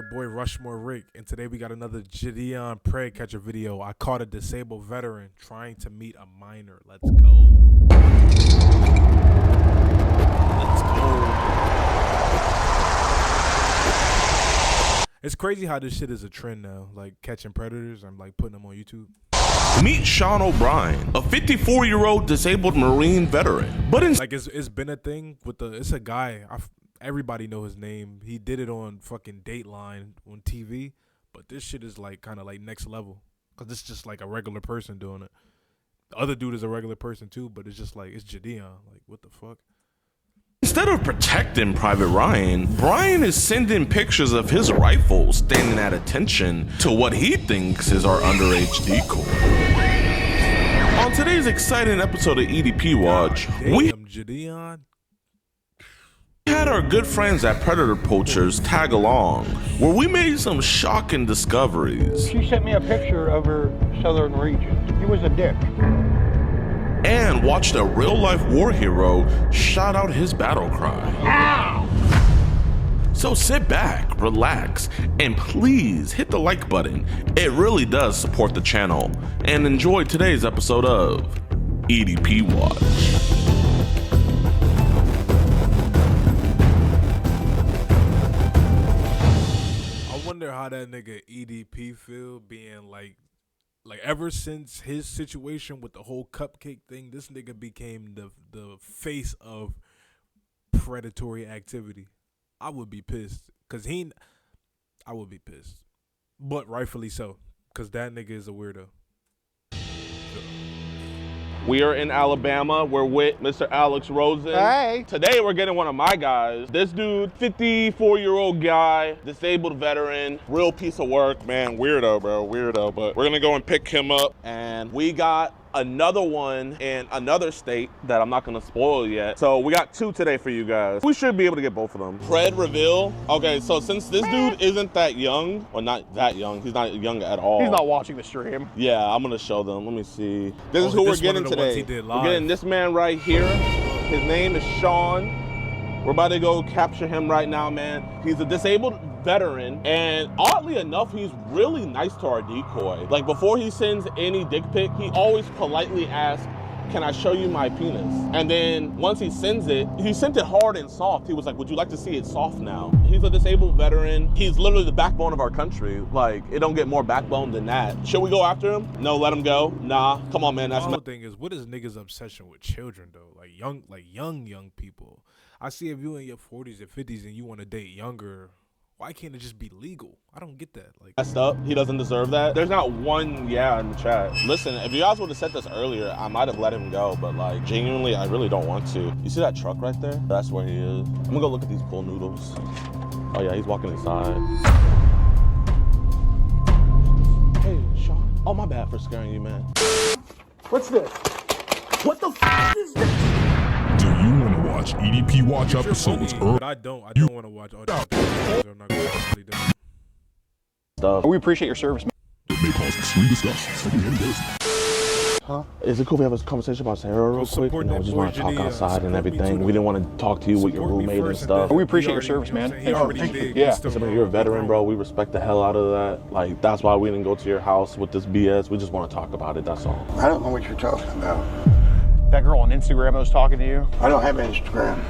your boy RushMoreRick, and today we got another JiDionPremium catcher video. I caught a disabled veteran trying to meet a minor. Let's go. Let's go. It's crazy how this shit is a trend now, like catching predators. I'm like putting them on YouTube. Meet Sean O'Brien, a 54-year-old disabled Marine veteran. But it's been a thing with it's a guy. Everybody know his name. He did it on fucking Dateline on TV, but this shit is like kind of like next level because it's just like a regular person doing it. The other dude is a regular person too, but it's just like it's Jidion. Like what the fuck? Instead of protecting Private Ryan, Brian is sending pictures of his rifle standing at attention to what he thinks is our underage decoy. On today's exciting episode of EDP Watch, we had our good friends at Predator Poachers tag along, where we made some shocking discoveries. She sent me a picture of her southern region. He was a dick. And watched a real-life war hero shout out his battle cry. Ow! So sit back, relax, and please hit the like button. It really does support the channel. And enjoy today's episode of EDP Watch. I wonder how that nigga EDP feel being like ever since his situation with the whole cupcake thing, this nigga became the face of predatory activity. I would be pissed I would be pissed, but rightfully so, because that nigga is a weirdo. We are in Alabama. We're with Mr. Alex Rosen. Hey. Today we're getting one of my guys. This dude, 54-year-old guy, disabled veteran, real piece of work, man. Weirdo, bro, weirdo. But we're gonna go and pick him up. And we got another one in another state that I'm not gonna spoil yet. So we got two today for you guys. We should be able to get both of them. Pred reveal. Okay, so since this dude isn't that young, or not that young, he's not young at all. He's not watching the stream. Yeah, I'm gonna show them. Let me see. This is who we're getting today. We're getting this man right here. His name is Sean. We're about to go capture him right now, man. He's a disabled veteran, and oddly enough, he's really nice to our decoy. Like before he sends any dick pic, he always politely asks, "Can I show you my penis?" And then once he sends it, he sent it hard and soft. He was like, "Would you like to see it soft now?" He's a disabled veteran. He's literally the backbone of our country. Like, it don't get more backbone than that. Should we go after him? No, let him go. Nah, come on, man. That's the thing is, what is niggas' obsession with children though? Like young people. I see if you in your 40s and 50s and you want to date younger, why can't it just be legal? I don't get that. Like, messed up. He doesn't deserve that. There's not one yeah in the chat. Listen, if you guys would have said this earlier, I might have let him go, but like genuinely, I really don't want to. You see that truck right there? That's where he is. I'm gonna go look at these pool noodles. Oh yeah, he's walking inside. Hey, Sean. Oh, my bad for scaring you, man. What's this? What the f is this? Do you want to watch EDP Watch episodes early? But I don't want to watch all these episodes. I'm not going to actually do it. Stuff. We appreciate your service, man. It may cause extreme disgust. Huh? Is it cool if we have a conversation about Sarah real quick? You know, we just want to talk outside and everything. We didn't want to talk to you with your roommate and stuff. We appreciate your service, man. Yeah. You're a veteran, bro. We respect the hell out of that. Like, that's why we didn't go to your house with this BS. We just want to talk about it, that's all. I don't know what you're talking about. That girl on Instagram that was talking to you? I don't have Instagram.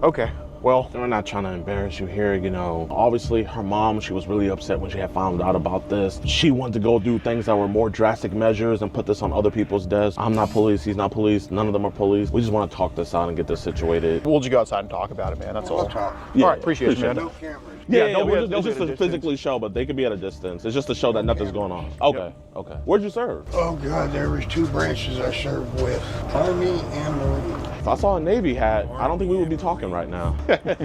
Okay. Well, we're not trying to embarrass you here, you know. Obviously, her mom, she was really upset when she had found out about this. She wanted to go do things that were more drastic measures and put this on other people's desks. I'm not police, he's not police, none of them are police. We just want to talk this out and get this situated. We'll just go outside and talk about it, man, that's all. We'll talk. Yeah, all right, appreciate it, man. No cameras. Yeah, we'll just to physically show, but they could be at a distance. It's just to show that nothing's going on. Okay, okay. Where'd you serve? Oh God, there was two branches I served with, Army and Marine. If I saw a Navy hat, I don't think we would be talking right now. Like I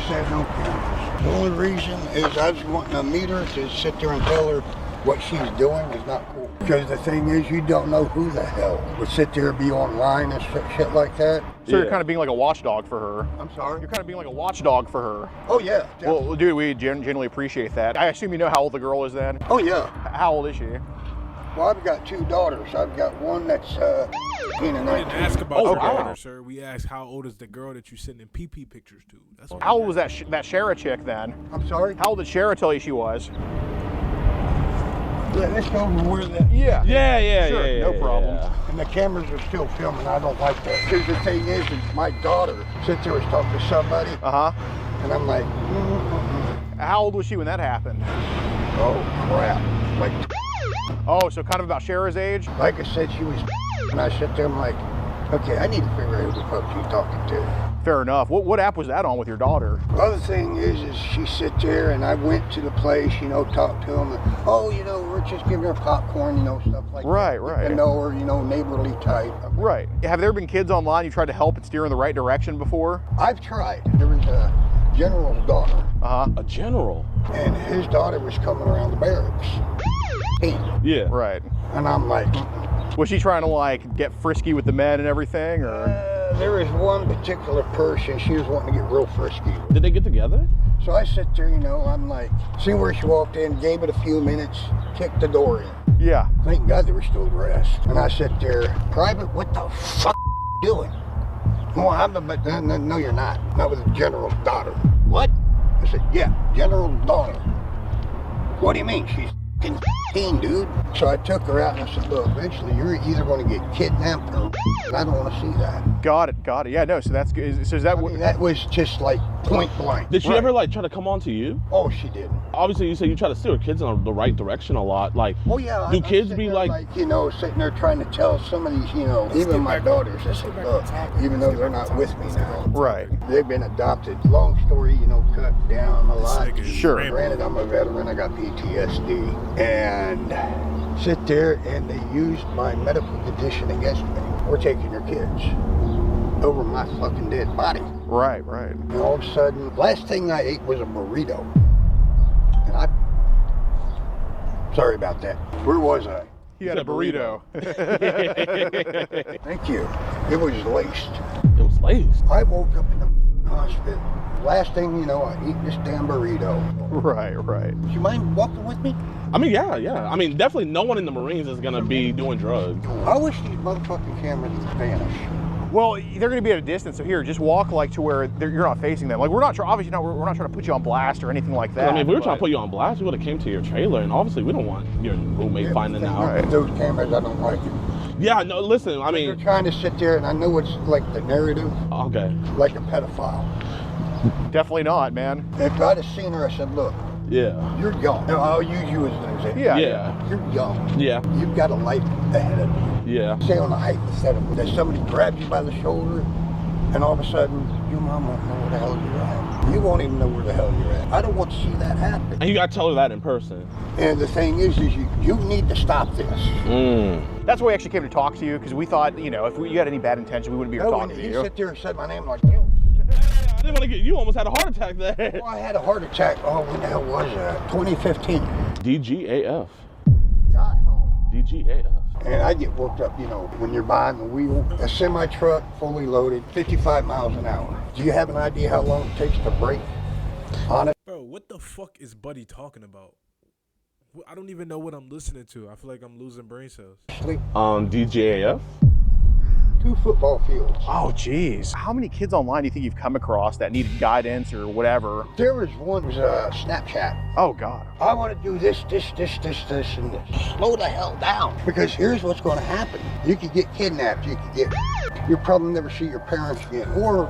said, no cameras. The only reason is I was wanting to meet her to sit there and tell her what she's doing is not cool. Because the thing is, you don't know who the hell would sit there and be online and shit like that. So you're kind of being like a watchdog for her. I'm sorry? You're kind of being like a watchdog for her. Oh yeah. Definitely. Well, dude, we genuinely appreciate that. I assume you know how old the girl is then? Oh yeah. How old is she? Well, I've got two daughters. I've got one that's 18 and We didn't 19. ask about Oh, your wow. daughter, sir. We asked how old is the girl that you sending PP pictures to. That's what How we old was asked. that Shara chick then? I'm sorry? How old did Shara tell you she was? Let's go over where the... Yeah. Yeah, Sure, yeah, no problem. And the cameras are still filming. I don't like that. Because the thing is my daughter sits there and talking to somebody, Uh-huh. and I'm like, How old was she when that happened? oh, crap. Oh, so kind of about Shara's age? Like I said, she was, and I sit there, I'm like, okay, I need to figure out who the fuck she's talking to. Fair enough. What app was that on with your daughter? The other thing is she sit there, and I went to the place, talked to them, and, oh, we're just giving her popcorn, stuff like Right, that. right. You know her, neighborly type. Right. Have there been kids online you tried to help and steer in the right direction before? I've tried. There was a general's daughter, Uh-huh. A general. and his daughter was coming around the barracks. Yeah. Right. And I'm like, Was she trying to get frisky with the men and everything, or? there was one particular person, she was wanting to get real frisky. Did they get together? So I sit there, I'm like, see where she walked in, gave it a few minutes, kicked the door in. Yeah. Thank God they were still dressed. And I sit there, Private, what the fuck are you doing? Well, no, you're not. Not with the general's daughter. What? I said, yeah, general's daughter. What do you mean? She's 15, dude. So I took her out and I said, look, eventually you're either going to get kidnapped or and I don't want to see that. Got it. Yeah, no, so that's good. So is that what? That was just like point blank. Did she ever try to come on to you? Oh, she didn't. Obviously, you said you try to steer kids in the right direction a lot. Oh yeah. Do I'm kids sitting be there sitting there trying to tell some of these, even my daughters, I said, look, even though they're not with me now, Right. they've been adopted. Long story, cut down a lot. Sure. Granted, I'm a veteran. I got PTSD, and sit there and they used my medical condition against me. We're taking your kids over my fucking dead body. Right. And all of a sudden, last thing I ate was a burrito. And sorry about that. Where was I? He had a burrito. Thank you. It was laced. It was laced. I woke up in the hospital. Last thing you know, I eat this damn burrito. Right. Do you mind walking with me? I mean, yeah. I mean, definitely no one in the Marines is gonna be doing drugs. I wish these motherfucking cameras would vanish. Well, they're going to be at a distance, so here, just walk to where you're not facing them. We're not obviously not. We're not trying to put you on blast or anything like that. I mean, if we were trying to put you on blast, we would have came to your trailer, and obviously we don't want your roommate finding out. Right. Those cameras, I don't like it. Yeah, no, listen, I They're mean, trying to sit there, and I know it's like the narrative, okay. like a pedophile. Definitely not, man. If I'd have seen her, I said, look, Yeah. you're young. Now, I'll use you as an example. Yeah. You're young. Yeah. You've got a life ahead of you. Yeah. Say on a hypothetical that somebody grabs you by the shoulder, and all of a sudden, your mom won't know where the hell you're at. You won't even know where the hell you're at. I don't want to see that happen. And you gotta tell her that in person. And the thing is you need to stop this. That's why we actually came to talk to you, because we thought, if you had any bad intention, we wouldn't be here No, talking when to you you. sit there and said my name like, yo. I didn't want to get you. Almost had a heart attack there. Well, I had a heart attack. Oh, when the hell was that? 2015. DGAF. Got home. DGAF. And I get worked up, when you're behind the wheel. A semi-truck, fully loaded, 55 miles an hour. Do you have an idea how long it takes to brake on it? Bro, what the fuck is Buddy talking about? I don't even know what I'm listening to. I feel like I'm losing brain cells. Sleep. DGAF. 2 football fields. Oh, geez. How many kids online do you think you've come across that needed guidance or whatever? There was one, it was Snapchat. Oh, God. I want to do this, and this. Slow the hell down. Because here's what's going to happen. You could get kidnapped. You could get... You'll probably never see your parents again. Or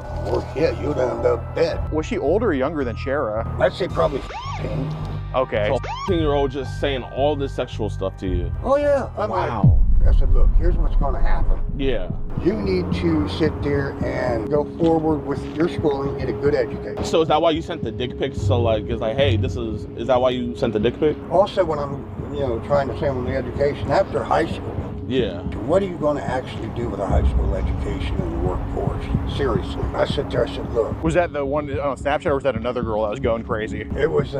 yeah, you'll end up dead. Was she older or younger than Shara? I'd say probably 15. Okay. So 15-year-old just saying all this sexual stuff to you. Oh, yeah. I'm Wow. I said, look, here's what's going to happen. Yeah. You need to sit there and go forward with your schooling, get a good education. So is that why you sent the dick pics? So it's like, hey, is that why you sent the dick pic? Also, when I'm, trying to say on the education, after high school, Yeah. what are you going to actually do with a high school education in the workforce? Seriously. I sit there, I said, look. Was that the one on Snapchat, or was that another girl that was going crazy? It was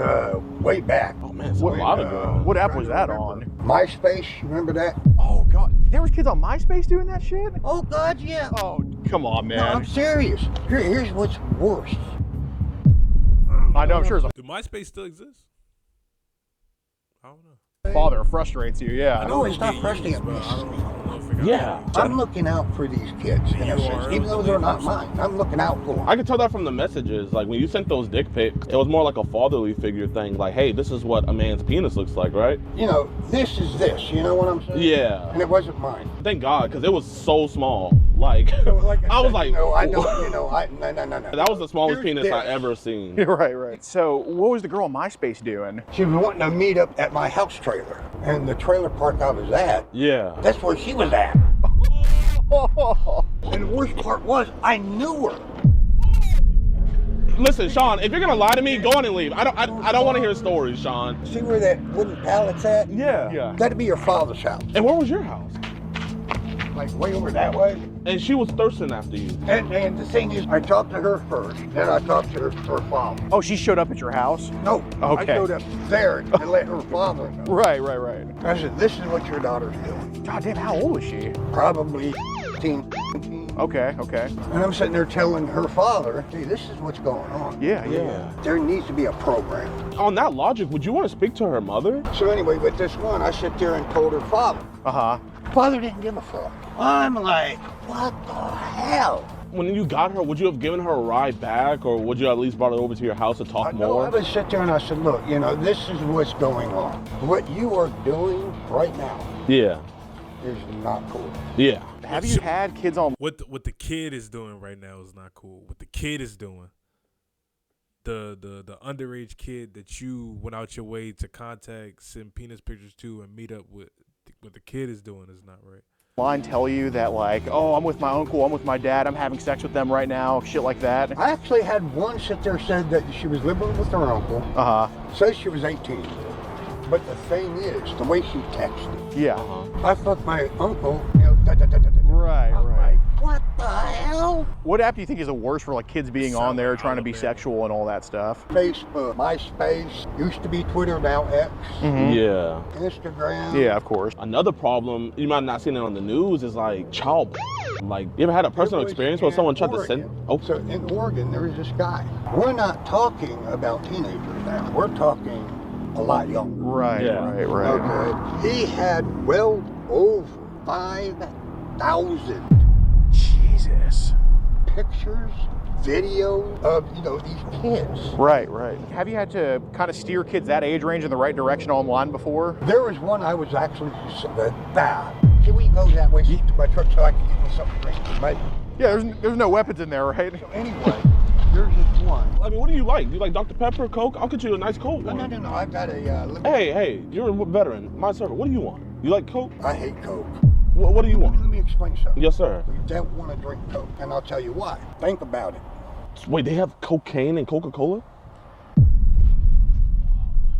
way back. Oh man, it's a lot of girls. What app was that on? MySpace, you remember that? Oh, God. There was kids on MySpace doing that shit? Oh, God, yeah. Oh, come on, No, man. I'm serious. Here's what's worse. I know, I'm sure. Do MySpace still exist? I don't know. Father frustrates you, yeah. No, it's not frustrating. But I don't know if it Yeah. I'm looking out for these kids, in a sense. Even though they're not mine, I'm looking out for them. I could tell that from the messages. Like, when you sent those dick pics, it was more like a fatherly figure thing. Like, hey, this is what a man's penis looks like, right? You know, this is this. You know what I'm saying? Yeah. And it wasn't mine. Thank God, because it was so small. Like, So, like I was said, like, you know, I don't, you know, no. that was the smallest Here's penis I this. ever seen. Right. So what was the girl on MySpace doing? She was wanting to meet up at my house trailer. And the trailer park I was at, Yeah. that's where she was at. And the worst part was, I knew her. Listen, Sean, if you're gonna lie to me, go on and leave. I don't want to hear stories, Sean. See where that wooden pallet's at? Yeah. That'd be your father's house. And where was your house? Like way over that way. And she was thirsting after you. And the thing is, I talked to her first, then I talked to her father. Oh, she showed up at your house? No, Okay. I showed up there to let her father know. Right. I said, this is what your daughter's doing. God damn, how old was she? Probably 15. Okay. And I'm sitting there telling her father, hey, this is what's going on. Yeah. There needs to be a program. On that logic, would you want to speak to her mother? So anyway, with this one, I sit there and told her father. Uh-huh. Father didn't give a fuck. I'm like, what the hell? When you got her, would you have given her a ride back, or would you at least brought her over to your house to talk No, more? I would sit there and I said, look, you know, this is what's going on. What you are doing right now Yeah. is not cool. Yeah. Have you had kids on? What the kid is doing right now is not cool. What the kid is doing, the underage kid that you went out your way to contact, send penis pictures to, and meet up with, what the kid is doing is not right. Line tell you that like, oh, I'm with my uncle, I'm with my dad, I'm having sex with them right now, shit like that? I actually had one sit there said that she was living with her uncle. Uh-huh. Says she was 18. But the thing is, the way she texted. Yeah. I fucked my uncle, you know, Right. Like, what the hell? What app do you think is the worst for like kids being on there trying to be sexual and all that stuff? Facebook, MySpace, used to be Twitter, now X, Yeah. Instagram. Yeah, of course. Another problem, you might not seen it on the news, is like child. Like, you ever had a personal experience where someone tried to send? Oh, So in Oregon, there was this guy. We're not talking about teenagers now. We're talking a lot younger. Right. Okay. He had well over 5,000 Jesus. pictures, videos of, you know, these kids. Right. Have you had to kind of steer kids that age range in the right direction online before? There was one I was actually, can we go that way to my truck so I can get me something to drink, mate? Yeah, there's no weapons in there, right? So anyway, there's this one. I mean, what do you like? Do you like Dr. Pepper, Coke? I'll get you a nice Coke. No, I've got a, Hey, you're a veteran. My sir, what do you want? You like Coke? I hate Coke. What do you want? Let me explain something. Yes, sir. We don't want to drink Coke, and I'll tell you why. Think about it. Wait, they have cocaine and Coca-Cola?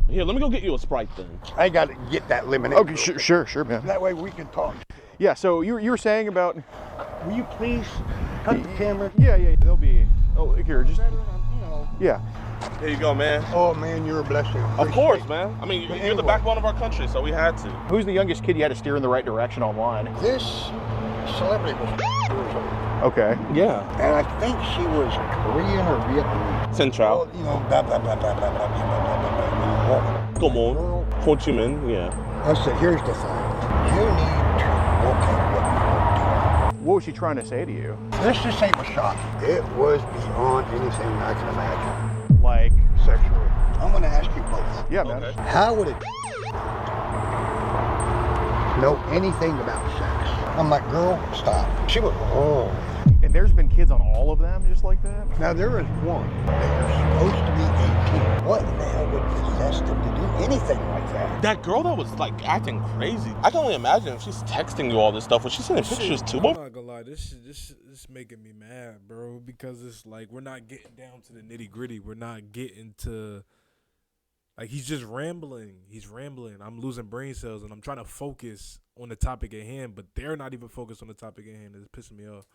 Here, let me go get you a Sprite then. I got to get that lemonade. Okay, sure, man. That way we can talk. Yeah, so you were saying about... Will you please cut the camera? Yeah, they'll be... Oh, here, just... Yeah. Here you go, man. Oh, man, you're a blessing. Of course, man. I mean, you're the backbone of our country, so we had to. Who's the youngest kid you had to steer in the right direction online? This celebrity was years old. Okay. Yeah. And I think she was Korean or Vietnamese. Central. Well, you know, blah, blah, blah, blah, blah, blah, blah, blah, blah. Come on. Ho Chi Minh, yeah. I said, here's the thing. You need to look at what you're doing. What was she trying to say to you? Let's just say it was shocking. It was beyond anything I can imagine. Like... Sexually. I'm going to ask you both. Yeah, man. How would it know anything about sex? I'm like, girl, stop. She was, oh. And there's been kids on all of them just like that? Now, there is one that was supposed to be 18. What in the hell would possess them to do anything like that? That girl that was like acting crazy. I can only imagine if she's texting you all this stuff. Was she sending pictures too? I'm not gonna lie, this is making me mad, bro, because it's like we're not getting down to the nitty gritty. We're not getting to, like, he's just rambling. He's rambling. I'm losing brain cells, and I'm trying to focus on the topic at hand, but they're not even focused on the topic at hand. It's pissing me off.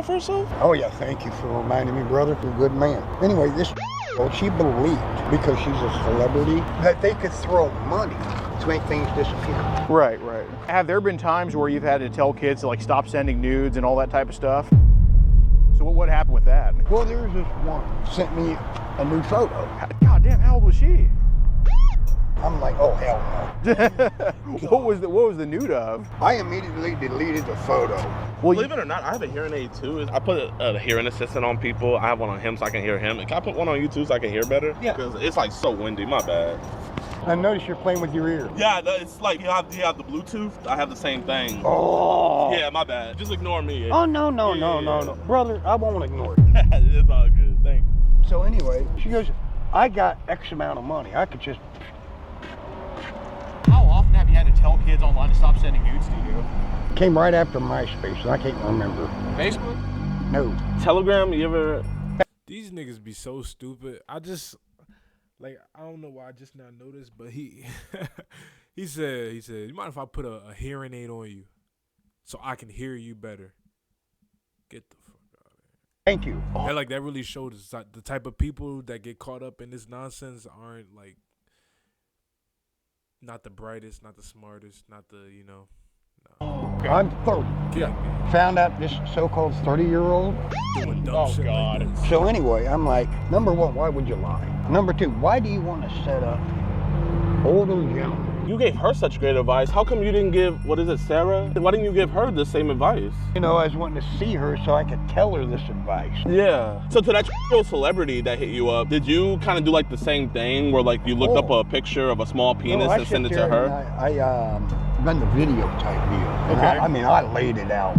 For herself? Oh, yeah, thank you for reminding me, brother. You're a good man. Anyway, this well, she believed, because she's a celebrity, that they could throw money to make things disappear. Right. Have there been times where you've had to tell kids to like stop sending nudes and all that type of stuff? So what happened with that? Well, there's this one sent me a new photo. God damn, how old was she? I'm like, oh, hell no. What was the nude of? I immediately deleted the photo. Well, believe it or not, I have a hearing aid too. I put a hearing assistant on people. I have one on him so I can hear him. Can I put one on you too so I can hear better? Yeah. Because it's like so windy, my bad. I noticed you're playing with your ear. Yeah, it's like you have the Bluetooth. I have the same thing. Oh. Yeah, my bad. Just ignore me. Oh, no. Brother, I won't ignore it. It's all good. Thank you. So anyway, she goes, I got X amount of money. I could just... How often have you had to tell kids online to stop sending nudes to you? Came right after MySpace, and I can't remember. Facebook? No. Telegram, you ever... These niggas be so stupid. I don't know why I just now noticed, but he said, you mind if I put a hearing aid on you so I can hear you better? Get the fuck out of here. Thank you. And like that really shows the type of people that get caught up in this nonsense aren't like not the brightest, not the smartest, not the, no. I'm 30. Yeah. Found out this so-called 30-year-old. Doing dumb shit like this. So anyway, I'm like, number one, why would you lie? Number two, why do you want to set up older gentlemen? You gave her such great advice. How come you didn't give, what is it, Sarah? Why didn't you give her the same advice? I was wanting to see her so I could tell her this advice. Yeah. So to that celebrity that hit you up, did you kind of do like the same thing where like you looked up a picture of a small penis and sent it to her? I run the video type deal. Okay. And I laid it out.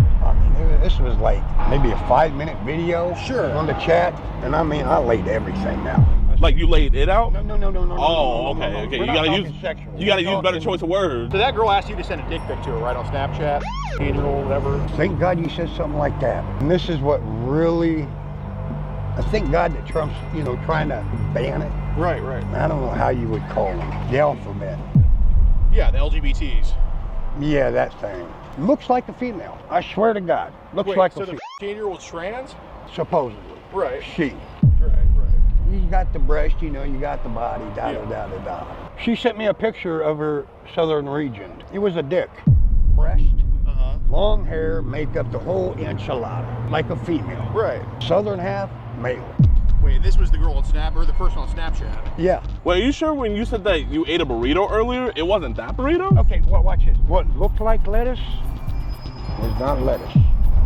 This was like maybe a 5-minute video on the chat. And I laid everything out. Like you laid it out? No. Oh, okay. We're not talking sexual. You gotta use better choice of words. So that girl asked you to send a dick pic to her, right, on Snapchat, or whatever? Thank God you said something like that. And this is what really, I thank God that Trump's, trying to ban it. Right. I don't know how you would call them. The alphabet. Yeah, the LGBTs. Yeah, that thing. Looks like a female. I swear to God. Looks like a female. So the 15-year-old's trans? Supposedly. Right. She. Right. You got the breast, you got the body, da. She sent me a picture of her southern region. It was a dick. Breast, long hair, makeup, the whole enchilada, like a female. Right. Southern half, male. Wait, this was the girl on Snap, or the person on Snapchat? Yeah. Well, are you sure when you said that you ate a burrito earlier, it wasn't that burrito? Okay, well, watch this. What looked like lettuce was not lettuce.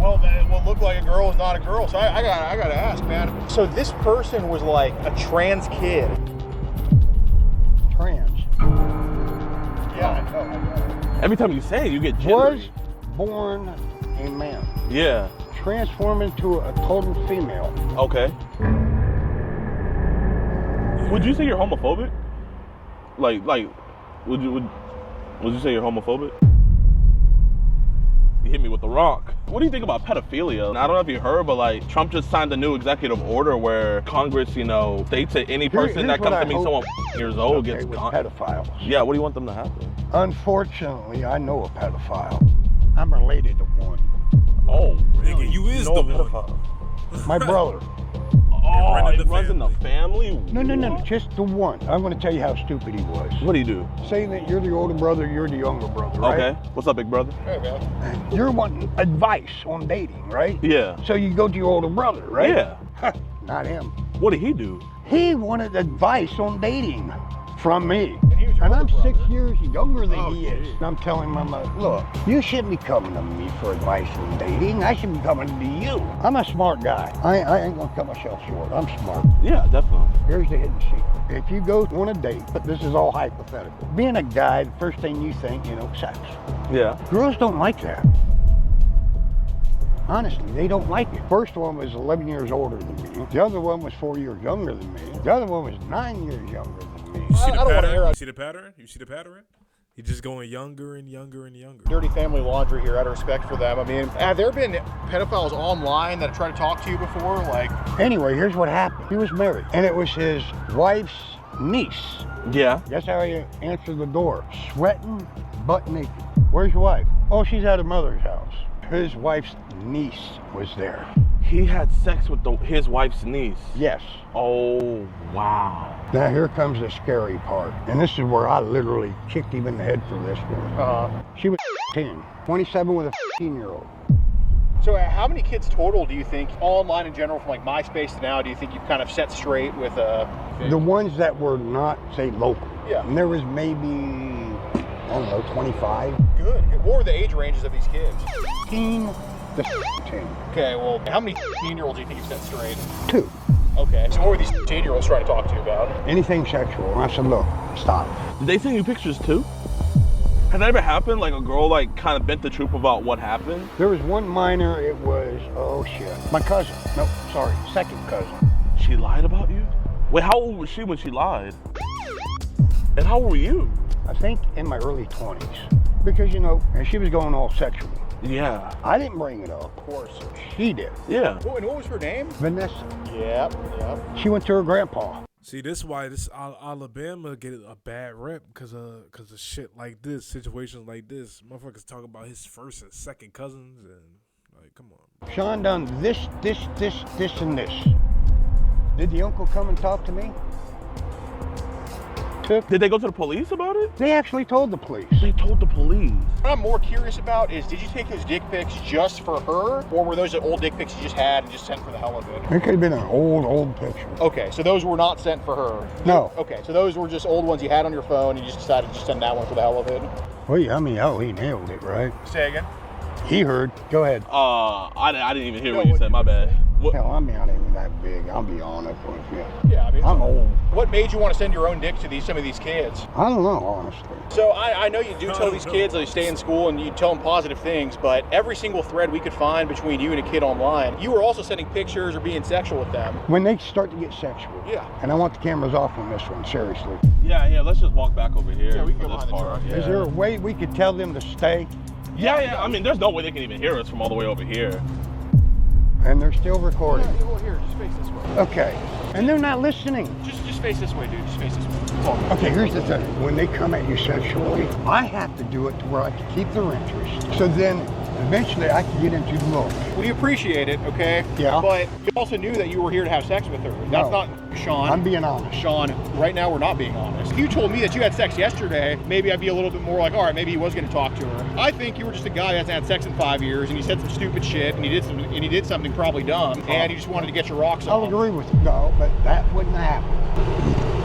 Well, then what looked like a girl is not a girl, so I gotta ask, man. So this person was like a trans kid. Trans. Yeah, I know. Every time you say it, you get jittery. Was born a man. Yeah. Transformed into a total female. Okay. Would you say you're homophobic? Like, would you say you're homophobic? You hit me with the rock. What do you think about pedophilia? I don't know if you heard, but like Trump just signed a new executive order where Congress, states that any person that comes to me someone years old gets pedophiles. Yeah, what do you want them to happen? Unfortunately, I know a pedophile. I'm related to one. Oh, nigga, you is the pedophile. My brother. Oh, it runs in the family? No, just the one. I'm going to tell you how stupid he was. What do you do? Saying that you're the older brother, you're the younger brother, right? Okay. What's up, big brother? Hey, man. You're wanting advice on dating, right? Yeah. So you go to your older brother, right? Yeah. Not him. What did he do? He wanted advice on dating from me. And I'm 6 years younger than he geez. is. And I'm telling my mother, look, you shouldn't be coming to me for advice on dating. I should be coming to you. I'm a smart guy. I ain't gonna cut myself short. I'm smart. Yeah, definitely. Here's the hidden secret. If you go on a date, but this is all hypothetical. Being a guy, the first thing you think, sex. Yeah. Girls don't like that. Honestly, they don't like it. First one was 11 years older than me. The other one was 4 years younger than me. The other one was 9 years younger than me. You see the I don't wanna pattern? air out- You see the pattern? He's just going younger and younger and younger. Dirty family laundry here, out of respect for them. I mean, have there been pedophiles online that have tried to talk to you before? Like, Anyway, here's what happened. He was married, and it was his wife's niece. Yeah. Guess how he answered the door? Sweating, butt naked. Where's your wife? Oh, she's at her mother's house. His wife's niece was there. He had sex with his wife's niece. Yes. Oh, wow. Now here comes the scary part. And this is where I literally kicked him in the head for this one. She was 10, 27 with a 15-year-old. So how many kids total do you think, online in general, from like MySpace to now, do you think you've kind of set straight with the ones that were not, say, local? Yeah. And there was maybe, I don't know, 25. Good. What were the age ranges of these kids? 15 to 10. Okay, well, how many 15-year-olds do you think you've set straight? 2. Okay, so what were these 15-year-olds trying to talk to you about? Anything sexual. And I said, look, stop. Did they send you pictures too? Has that ever happened? Like a girl like kind of bent the truth about what happened? There was one minor, it was, oh shit, my cousin. Nope, sorry, second cousin. She lied about you? Wait, how old was she when she lied? And how old were you? I think in my early 20s. Because, you know, and she was going all sexual. Yeah. I didn't bring it up. Of course. She did. Yeah. Oh, and what was her name? Vanessa. Yep. She went to her grandpa. See, this is why this Alabama get a bad rep because of shit like this, situations like this. Motherfuckers talk about his first and second cousins and like, come on. Sean done this, and this. Did the uncle come and talk to me? Did they go to the police about it? They actually told the police. They told the police. What I'm more curious about is, did you take those dick pics just for her, or were those the old dick pics you just had and just sent for the hell of it? It could have been an old picture. Okay, so those were not sent for her? No. Okay, so those were just old ones you had on your phone and you just decided to just send that one for the hell of it? Well, yeah, I mean, he nailed it, right? Say again? He heard. Go ahead. I didn't even hear what you said, my bad. Hell, I mean, I ain't even that big. I'll be honest with you. Yeah, I mean, I'm old. What made you want to send your own dick to some of these kids? I don't know, honestly. So I know you do tell these kids that they stay in school and you tell them positive things, but every single thread we could find between you and a kid online, you were also sending pictures or being sexual with them. When they start to get sexual. Yeah. And I want the cameras off on this one, seriously. Yeah, let's just walk back over here. Yeah, we can for go this behind the part. truck. Yeah. Is there a way we could tell them to stay? Yeah. I mean, there's no way they can even hear us from all the way over here. And they're still recording. Yeah, well, here, just face this way. Okay. And they're not listening. Just face this way, dude. Just face this way. That's all. Okay, here's the thing. When they come at you sexually, I have to do it to where I can keep their interest. So then eventually I can get into the look. We appreciate it, okay? Yeah. But you also knew that you were here to have sex with her. That's No. not Sean. I'm being honest. Sean, right now we're not being honest. If you told me that you had sex yesterday, maybe I'd be a little bit more like, all right, maybe he was going to talk to her. I think you were just a guy that's had sex in 5 years and he said some stupid shit and he did something probably dumb and he just wanted to get your rocks I'll off. agree with you. No, but that wouldn't happen.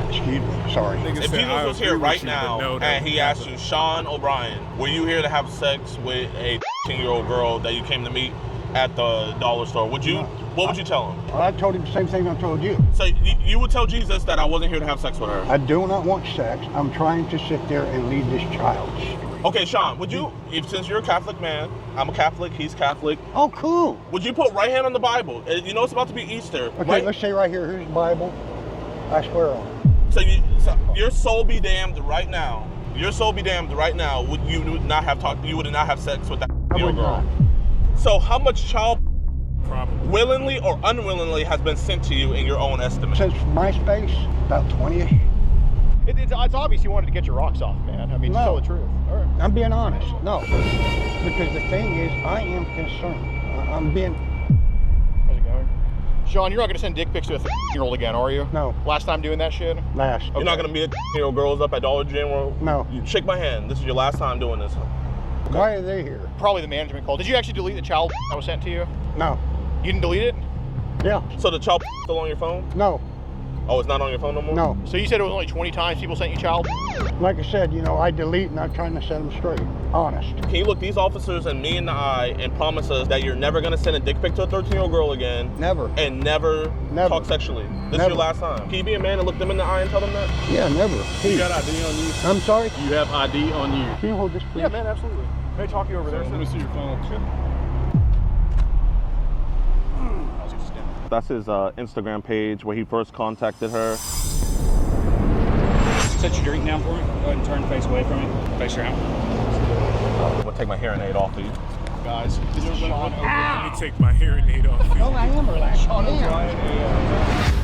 Excuse me, sorry. Niggas If said, Jesus I was agree here with right you, now but no, and he that- asked you, Sean O'Brien, were you here to have sex with a 10-year-old girl that you came to meet at the dollar store? What would you tell him? I told him the same thing I told you. So you would tell Jesus that I wasn't here to have sex with her? I do not want sex. I'm trying to sit there and lead this child straight. Okay, Sean, would you, since you're a Catholic man, I'm a Catholic, he's Catholic, Oh, cool. would you put right hand on the Bible? You know it's about to be Easter, Okay, right? let's say right here, here's the Bible. I swear on it. So your soul be damned right now. Your soul be damned right now. You would not have sex with that I would girl. not. So how much child Probably. willingly or unwillingly has been sent to you in your own estimate? Since MySpace, about 20-ish. It's obvious you wanted to get your rocks off, man. I mean, to No. tell the truth. All right. I'm being honest. No. Because the thing is, I am concerned. I'm being... How's it going? Sean, you're not going to send dick pics to a 13-year-old again, are you? No. Last time doing that shit? Last. You're not gonna be a girls up at Dollar General? No. You shake my hand. This is your last time doing this. Why are they here? Probably the management call. Did you actually delete the child that was sent to you? No. You didn't delete it? Yeah. So the child still on your phone? No. Oh, it's not on your phone no more? No. So you said it was only 20 times people sent you child? Like I said, you know, I delete and I'm trying to set them straight. Honest. Can you look these officers and me in the eye and promise us that you're never gonna send a dick pic to a 13-year-old girl again? Never. And never talk sexually? This is Never. your last time. Can you be a man and look them in the eye and tell them that? Yeah, never. You got ID on you? I'm sorry? You have ID on you? Can you hold this, please? Yeah, man, absolutely. Can I talk to you over there? Let me see your phone. That's his Instagram page where he first contacted her. Set your drink down for me. Go ahead and turn face away from me. Face around. I'm gonna take my hearing aid off of you. Guys, is there Sean over Let me take my hearing aid off. Oh, I am relaxed. Sean O'Brien?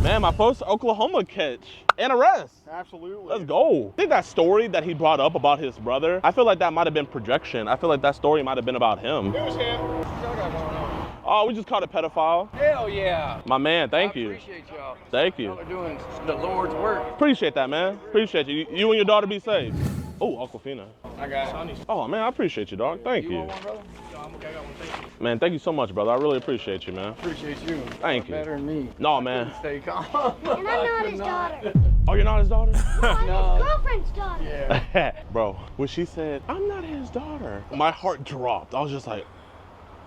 Man, my first Oklahoma catch and arrest. Absolutely. Let's go. I think that story that he brought up about his brother, I feel like that might have been projection. I feel like that story might have been about him. It was him. What's the other guy going on? Oh, we just caught a pedophile. Hell yeah. My man, thank you. Appreciate y'all. Thank you. Y'all are doing the Lord's work. Appreciate that, man. Appreciate you. You and your daughter be safe. Oh, Aquafina. I got it. Oh, man, I appreciate you, dog. Thank you. Want one, brother? No, I'm okay. I got one. Thank you. Man, thank you so much, brother. I really appreciate you, man. Appreciate you. Thank you. Better than me. No, man. Stay calm. And I'm not his daughter. Oh, you're not his daughter? I'm his girlfriend's daughter. Yeah. Bro, when she said, I'm not his daughter, my heart dropped. I was just like,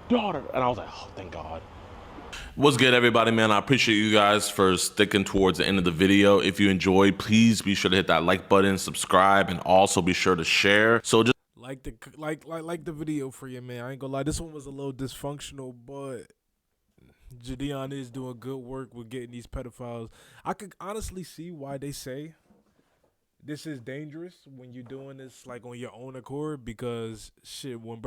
daughter. And I was like, oh, thank God. What's good, everybody, man? I appreciate you guys for sticking towards the end of the video. If you enjoyed, please be sure to hit that like button, subscribe, and also be sure to share. So just like the video for you, man. I ain't gonna lie, this one was a little dysfunctional, but JiDion is doing good work with getting these pedophiles. I could honestly see why they say this is dangerous when you're doing this like on your own accord, because shit, when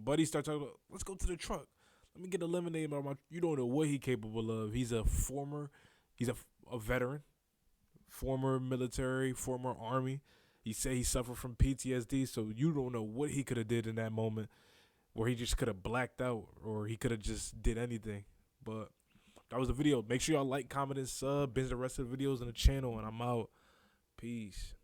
Buddy starts talking about, let's go to the truck, let me get a lemonade, you don't know what he's capable of. He's a veteran, former military, former army. He said he suffered from PTSD, so you don't know what he could have did in that moment, where he just could have blacked out, or he could have just did anything. But that was the video. Make sure y'all like, comment, and sub. Binge the rest of the videos on the channel, and I'm out. Peace.